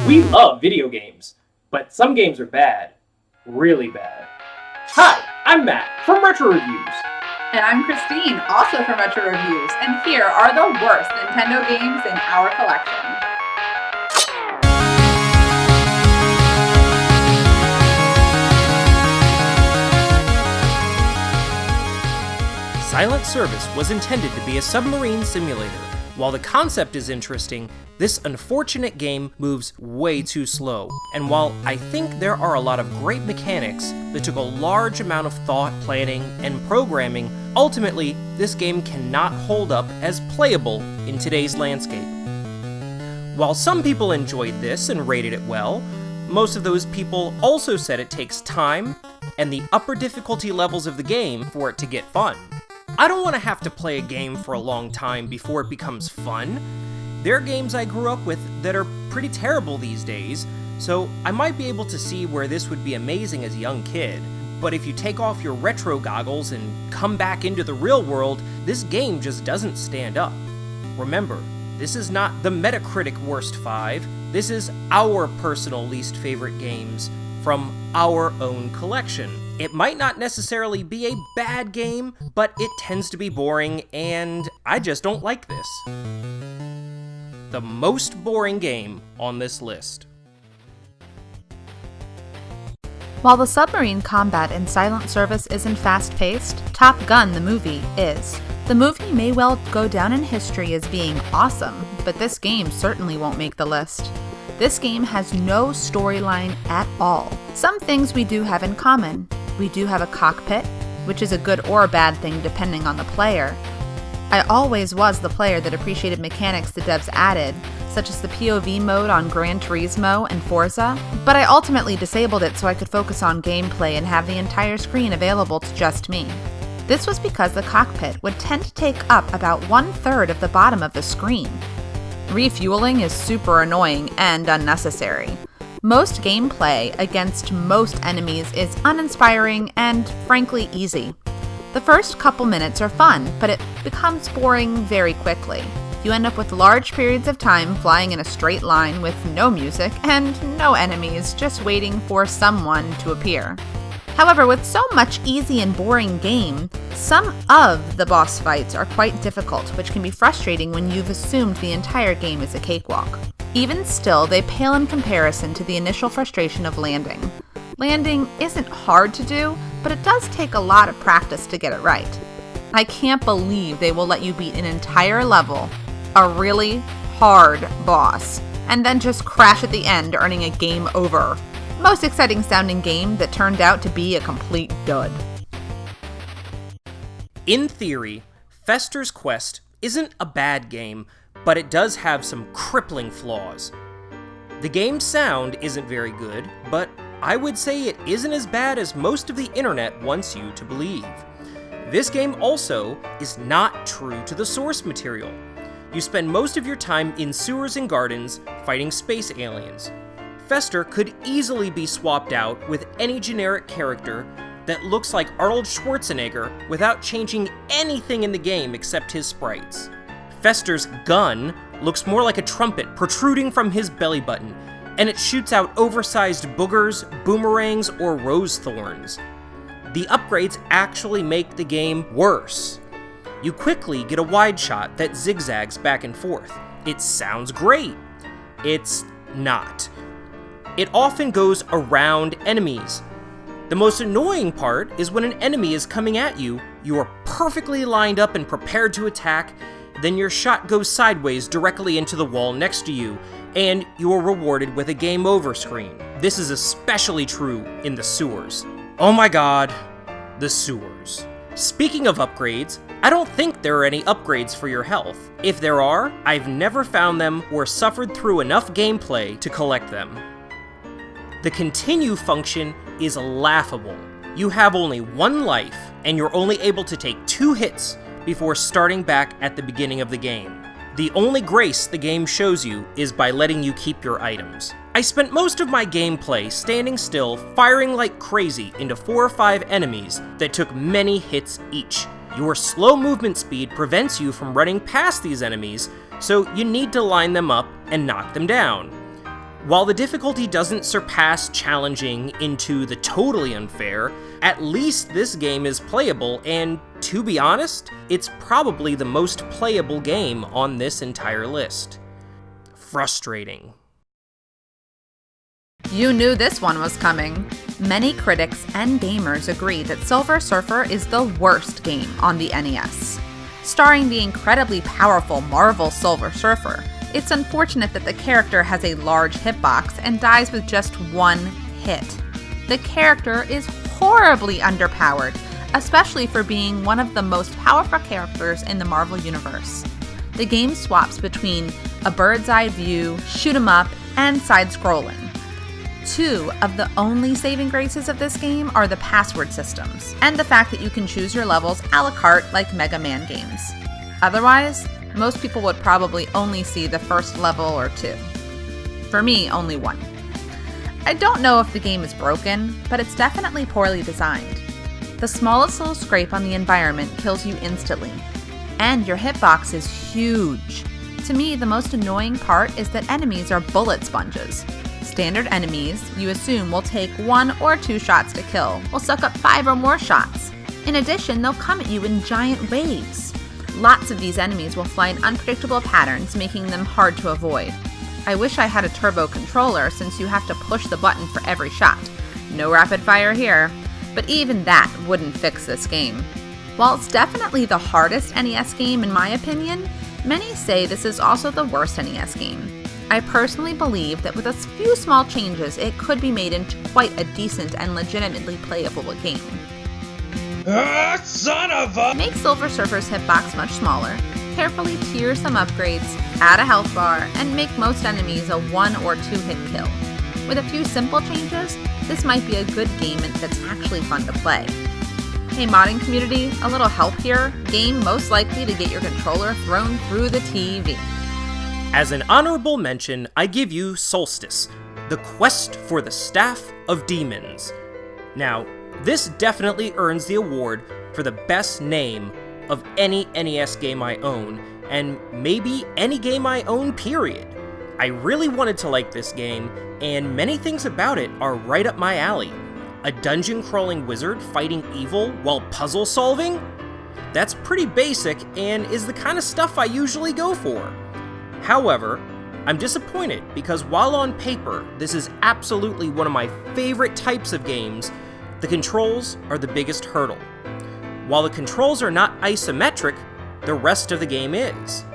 We love video games, but some games are bad. Really bad. Hi, I'm Matt from RetroReviews. And I'm Christine, also from RetroReviews, and here are the worst Nintendo games in our collection. Silent Service was intended to be a submarine simulator. While the concept is interesting, this unfortunate game moves way too slow. And while I think there are a lot of great mechanics that took a large amount of thought, planning, and programming, ultimately, this game cannot hold up as playable in today's landscape. While some people enjoyed this and rated it well, most of those people also said it takes time and the upper difficulty levels of the game for it to get fun. I don't want to have to play a game for a long time before it becomes fun. There are games I grew up with that are pretty terrible these days, so I might be able to see where this would be amazing as a young kid. But if you take off your retro goggles and come back into the real world, this game just doesn't stand up. Remember, this is not the Metacritic Worst 5, this is our personal least favorite games from our own collection. It might not necessarily be a bad game, but it tends to be boring, and I just don't like this. The most boring game on this list. While the submarine combat in Silent Service isn't fast-paced, Top Gun the movie is. The movie may well go down in history as being awesome, but this game certainly won't make the list. This game has no storyline at all. Some things we do have in common. We do have a cockpit, which is a good or a bad thing depending on the player. I always was the player that appreciated mechanics the devs added, such as the POV mode on Gran Turismo and Forza, but I ultimately disabled it so I could focus on gameplay and have the entire screen available to just me. This was because the cockpit would tend to take up about 1/3 of the bottom of the screen. Refueling is super annoying and unnecessary. Most gameplay against most enemies is uninspiring and, frankly, easy. The first couple minutes are fun, but it becomes boring very quickly. You end up with large periods of time flying in a straight line with no music and no enemies, just waiting for someone to appear. However, with so much easy and boring game, some of the boss fights are quite difficult, which can be frustrating when you've assumed the entire game is a cakewalk. Even still, they pale in comparison to the initial frustration of landing. Landing isn't hard to do, but it does take a lot of practice to get it right. I can't believe they will let you beat an entire level, a really hard boss, and then just crash at the end, earning a game over. Most exciting sounding game that turned out to be a complete dud. In theory, Fester's Quest isn't a bad game, but it does have some crippling flaws. The game's sound isn't very good, but I would say it isn't as bad as most of the internet wants you to believe. This game also is not true to the source material. You spend most of your time in sewers and gardens fighting space aliens. Fester could easily be swapped out with any generic character that looks like Arnold Schwarzenegger without changing anything in the game except his sprites. Fester's gun looks more like a trumpet protruding from his belly button, and it shoots out oversized boogers, boomerangs, or rose thorns. The upgrades actually make the game worse. You quickly get a wide shot that zigzags back and forth. It sounds great. It's not. It often goes around enemies. The most annoying part is when an enemy is coming at you, you are perfectly lined up and prepared to attack, then your shot goes sideways directly into the wall next to you, and you are rewarded with a game over screen. This is especially true in the sewers. Oh my god, the sewers. Speaking of upgrades, I don't think there are any upgrades for your health. If there are, I've never found them or suffered through enough gameplay to collect them. The continue function is laughable. You have only one life, and you're only able to take 2 hits before starting back at the beginning of the game. The only grace the game shows you is by letting you keep your items. I spent most of my gameplay standing still, firing like crazy into 4 or 5 enemies that took many hits each. Your slow movement speed prevents you from running past these enemies, so you need to line them up and knock them down. While the difficulty doesn't surpass challenging into the totally unfair, at least this game is playable, and to be honest, it's probably the most playable game on this entire list. Frustrating. You knew this one was coming. Many critics and gamers agree that Silver Surfer is the worst game on the NES. Starring the incredibly powerful Marvel Silver Surfer, it's unfortunate that the character has a large hitbox and dies with just one hit. The character is horribly underpowered, especially for being one of the most powerful characters in the Marvel Universe. The game swaps between a bird's-eye view, shoot-'em-up, and side-scrolling. Two of the only saving graces of this game are the password systems, and the fact that you can choose your levels a la carte like Mega Man games. Otherwise, most people would probably only see the first level or two. For me, only one. I don't know if the game is broken, but it's definitely poorly designed. The smallest little scrape on the environment kills you instantly, and your hitbox is huge. To me, the most annoying part is that enemies are bullet sponges. Standard enemies, you assume, will take 1 or 2 shots to kill, will suck up 5 or more shots. In addition, they'll come at you in giant waves. Lots of these enemies will fly in unpredictable patterns, making them hard to avoid. I wish I had a turbo controller, since you have to push the button for every shot. No rapid fire here, but even that wouldn't fix this game. While it's definitely the hardest NES game in my opinion, many say this is also the worst NES game. I personally believe that with a few small changes, it could be made into quite a decent and legitimately playable game. Son of a... Make Silver Surfer's hitbox much smaller, carefully tier some upgrades, add a health bar, and make most enemies a 1 or 2 hit kill. With a few simple changes, this might be a good game that's actually fun to play. Hey modding community, a little help here? Game most likely to get your controller thrown through the TV. As an honorable mention, I give you Solstice, the quest for the Staff of Demons. Now, this definitely earns the award for the best name of any NES game I own, and maybe any game I own, period. I really wanted to like this game, and many things about it are right up my alley. A dungeon-crawling wizard fighting evil while puzzle solving? That's pretty basic, and is the kind of stuff I usually go for. However, I'm disappointed because while on paper this is absolutely one of my favorite types of games, the controls are the biggest hurdle. While the controls are not isometric, the rest of the game is.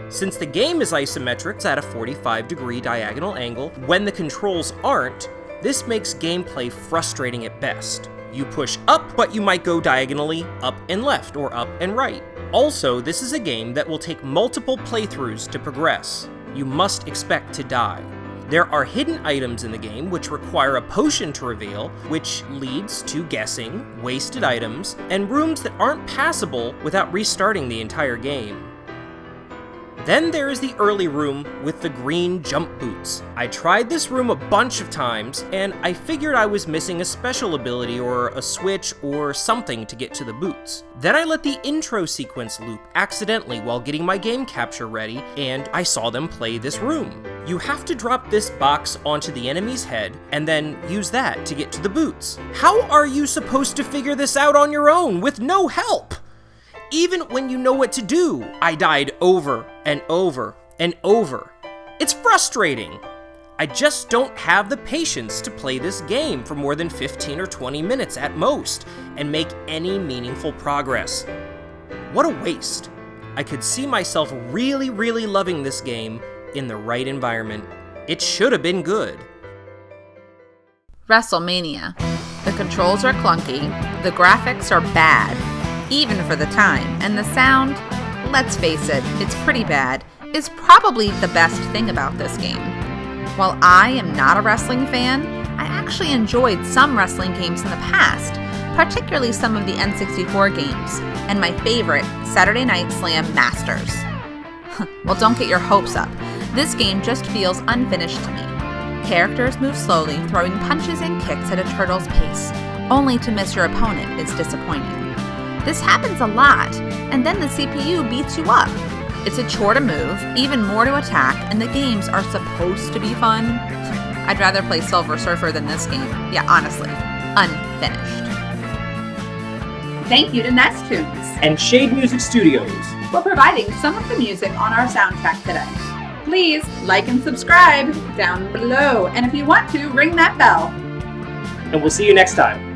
Since the game is isometric, it's at a 45-degree diagonal angle, when the controls aren't, this makes gameplay frustrating at best. You push up, but you might go diagonally up and left, or up and right. Also, this is a game that will take multiple playthroughs to progress. You must expect to die. There are hidden items in the game which require a potion to reveal, which leads to guessing, wasted items, and rooms that aren't passable without restarting the entire game. Then there is the early room with the green jump boots. I tried this room a bunch of times, and I figured I was missing a special ability or a switch or something to get to the boots. Then I let the intro sequence loop accidentally while getting my game capture ready, and I saw them play this room. You have to drop this box onto the enemy's head, and then use that to get to the boots. How are you supposed to figure this out on your own with no help? Even when you know what to do, I died over and over and over. It's frustrating. I just don't have the patience to play this game for more than 15 or 20 minutes at most and make any meaningful progress. What a waste. I could see myself really loving this game in the right environment. It should have been good. Wrestlemania. The controls are clunky, the graphics are bad, even for the time, and the sound, let's face it, it's pretty bad, is probably the best thing about this game. While I am not a wrestling fan, I actually enjoyed some wrestling games in the past, particularly some of the N64 games, and my favorite, Saturday Night Slam Masters. Well, don't get your hopes up. This game just feels unfinished to me. Characters move slowly, throwing punches and kicks at a turtle's pace. Only to miss your opponent is disappointing. This happens a lot, and then the CPU beats you up. It's a chore to move, even more to attack, and the games are supposed to be fun. I'd rather play Silver Surfer than this game. Yeah, honestly. Unfinished. Thank you to Nestunes And Shade Music Studios. for providing some of the music on our soundtrack today. Please like and subscribe down below, and if you want to, ring that bell. And we'll see you next time.